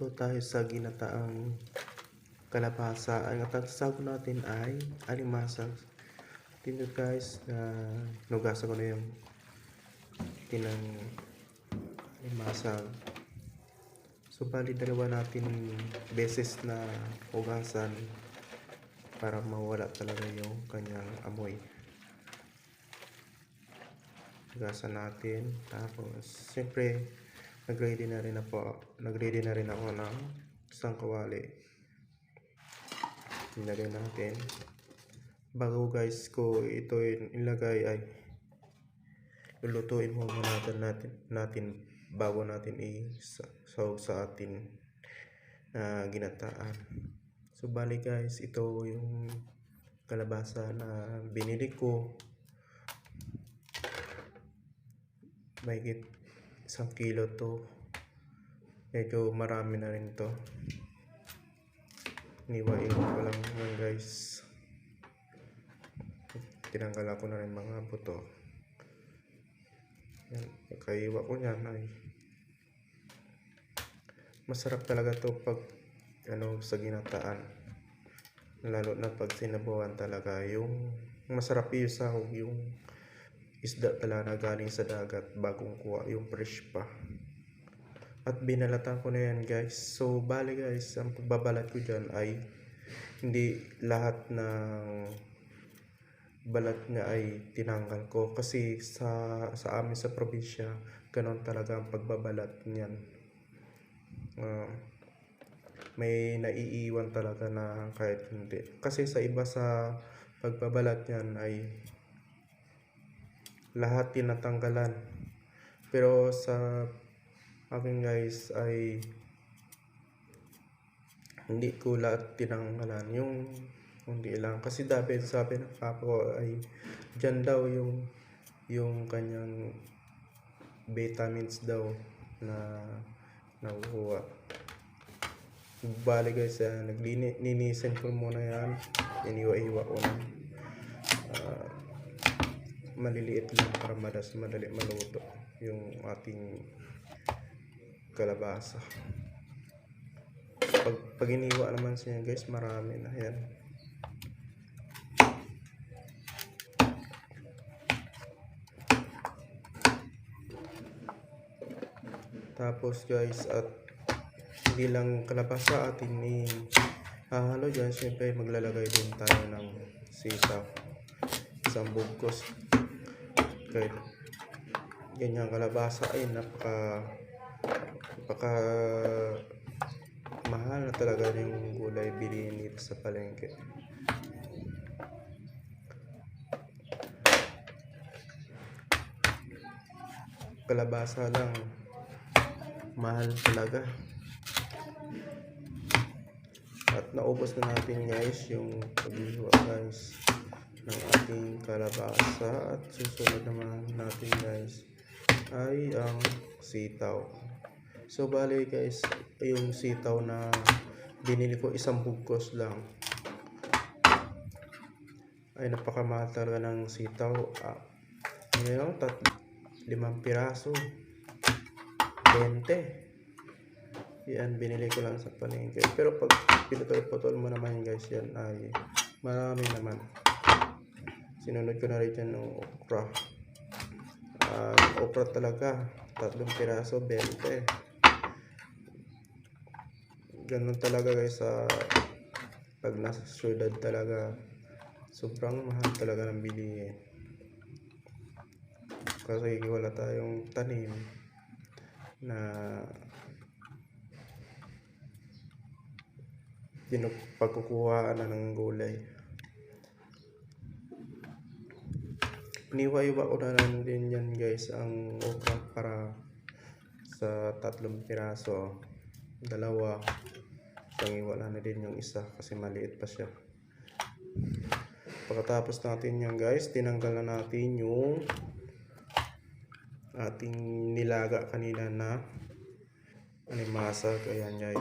Ito tayo sa ginataang kalabasa. Ang sasago natin ay alimasag. Tingnan guys, na nugasan ko na yung tinang alimasag. So bali dalawa natin beses na hugasan para mawala talaga yung kanyang amoy. Hugasan natin. Tapos siyempre nagready na rin ako ng isang kawali. Nilagay natin. Bago guys ko ito ilagay ay lulutuin muna natin bago natin isaw sa atin ginataan. So bali guys, ito yung kalabasa na binili ko. Mahigit 1 kilo to. Medyo marami na rin to. Iniwa-iwa ko lang yan guys. Tinanggal ko na rin mga buto. Yan, kaiwa ko yan ay masarap talaga to pag sa ginataan. Lalo na pag sinabawan talaga, yung masarap yung sahog, yung isda talaga galing sa dagat bagong kuha, yung fresh pa. At binalatan ko na yan guys. So bali guys, ang pagbabalat ko dyan ay hindi lahat ng balat niya ay tinanggal ko, kasi sa amin sa probinsya ganon talaga ang pagbabalat niyan. May naiiwan talaga na kahit hindi, kasi sa iba sa pagbabalat niyan ay lahat tinatanggalan, pero sa akin guys ay hindi ko lahat tinanggalan, yung hindi lang, kasi dapat sabi ng papa ko ay dyan daw yung kanyang vitamins daw na nakukuha. Bali guys, nilinisin ko muna yan, iniwa-iwa ko na maliliit lang para madali maluto yung ating kalabasa. Pag iniwa naman siya guys, marami na yan. Tapos guys, at hindi lang kalabasa atin hahalo dyan, syempre maglalagay din tayo ng sitaw, isang bugkos. Kahit ganyang kalabasa ay napaka mahal na talaga yung gulay bilihin dito sa palengke. Kalabasa lang mahal talaga. At naubos na natin guys yung paghiwa guys ng ating kalabasa. At susunod naman natin guys ay ang sitaw. So bali guys, yung sitaw na binili ko, isang bugkos lang, ay napakamahal talaga ng sitaw. Ngayon 5 piraso 20. Yan, binili ko lang sa palengke. Pero pag pinutol-putol mo naman guys, yan ay marami naman. Sinunod ko na rin dyan ng okra. Okra talaga 3 piraso 20. Ganun talaga guys, pag nasa syudad talaga sobrang mahal talaga ng bilihin, kasi wala tayong tanim na pagkukuhaan na ng gulay. Iniwa-iwa ko na lang din yan guys ang okra para sa 3 piraso, 2, iwala na din yung isa kasi maliit pa siya. Pagkatapos natin yan guys, tinanggal na natin yung ating nilaga kanina na alimasag. Ayan guys,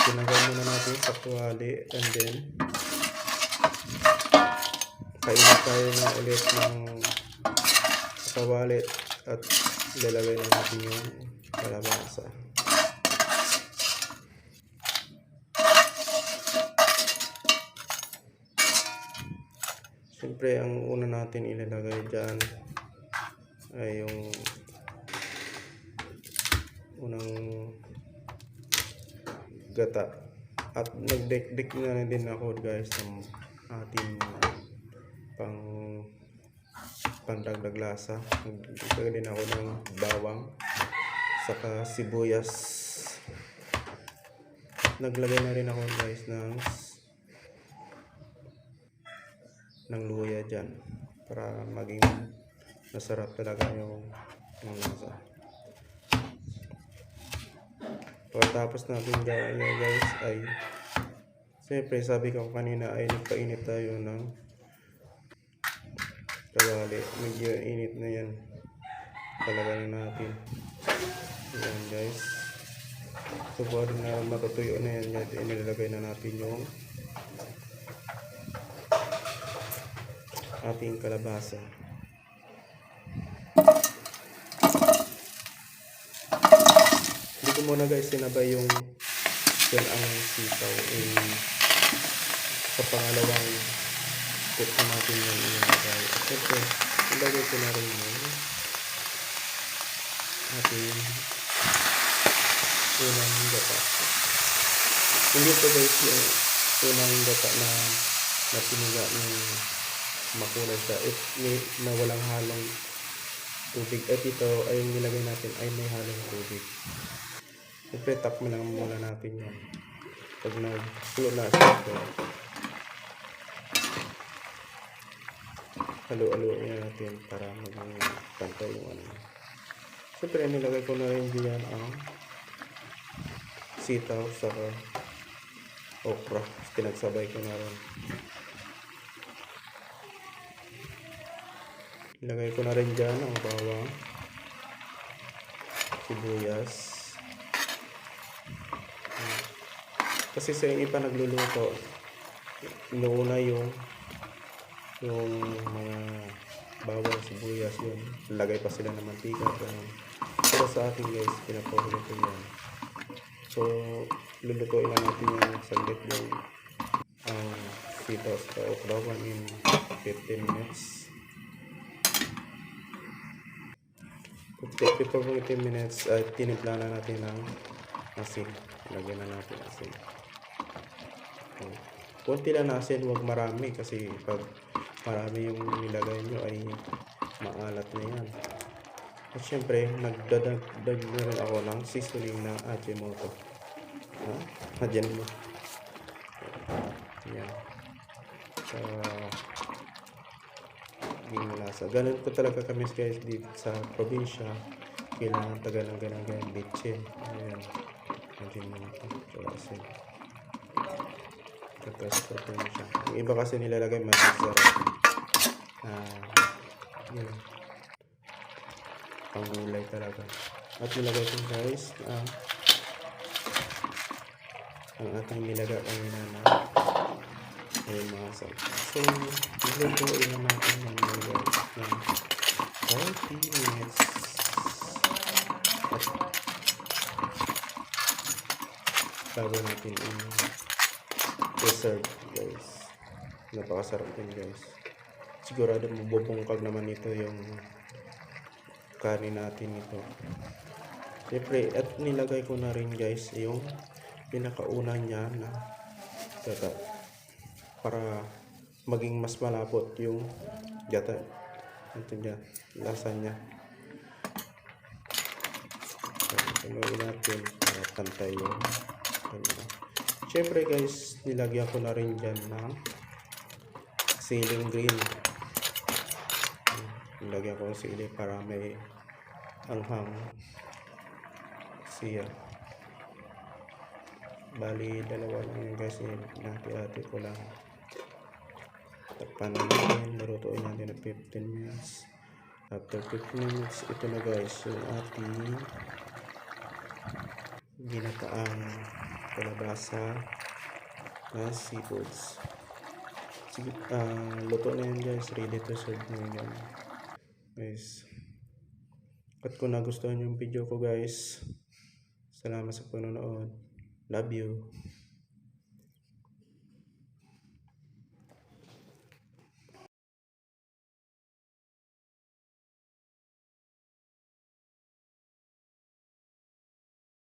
tinanggal muna natin sa tuwali, and then kainit tayo na ulit ng kawali at ilalagay na natin yung kalabasa. Siyempre, ang una natin ilalagay dyan ay yung unang gata. At nagdekdek na din ako guys ng ating pandagdag lasa. Nagdekdek din ako ng bawang saka sibuyas. Naglagay na rin ako guys ng luya dyan para maging masarap talaga yung lasa. Pagkatapos natin gawin guys ay siyempre sabi ko kanina ay nagpainit tayo ng kawali. Medyo init na yan. Palagayin natin. Yan guys. So bago na matutuyo na yan, inilalagay na natin yung ating kalabasa. Hindi ko muna guys sinabay yung ang sitaw sa pangalawang cook natin yung inilagay. Siyempre, ilagay ko na rin yung ating unang gata. Hindi ito guys yung unang gata na piniga ng makulay siya. Na walang halong tubig. At ito ay yung nilagay natin ay may halong tubig. Siyempre, takman lang muna natin yan. Pag nagpulo na siya, halo-haloin natin para maging pantay yung ano. Siyempre, nilagay ko na rin diyan ang sitaw sa okra. Pinagsabay ko na rin. Nilagay ko na rin diyan ang bawang, sibuyas. Kasi sa iba nagluluto, inuuna yung mga bawang, sibuyas yun. Lagay pa sila ng mantika. Pero sa akin guys, pinapahulo ko yan. So, lulutuin na natin yung saglit yung sitaw sa okra in 15 minutes. Before 15 minutes, tinimpla na natin ng asin. Lagyan na natin asin. Kunti lang na asin, huwag marami kasi pag marami yung nilagay nyo ay maalat na yan. At syempre, nagdadagdag na rin ako ng seasoning na Ajinomoto. Hadyan mo. Yan. Lasa. Ganun po talaga kami guys dito sa probinsya. Kailangan tagal ng ganang bitchin. Ayan. Ajinomoto. Asin. Siya. Yung iba kasi nilalagay masarap. Yun. Pangulay talaga. At nilagay ko guys ang ating nilagay kanina na ay mga salsa. So, nilulutuin na natin ng nilagay ng 40 minutes. At bago natin i-serve guys. Napakasarap din guys. Sigurado mabubungkag naman ito yung kanin natin ito. Siyempre, at nilagay ko na rin guys yung pinakauna niya na gata para maging mas malapot yung gata. Ito niya, lasa niya. Gawin natin para pantay yung kanya. Siyempre guys, nilagyan ko na rin dyan ng ceiling green. Nilagyan ko ng sili para may anghang siya. Bali, dalawa lang yung guys. Hati-hati ko lang. Takpan natin. Narutuin natin ng 15 minutes. After 15 minutes, ito na guys yung ating ginataang kalabasa na seafoods. Sige, luto na yun guys. Ready to serve na yun guys. At kung nagustuhan yung video ko guys, salamat sa panonood. Love you.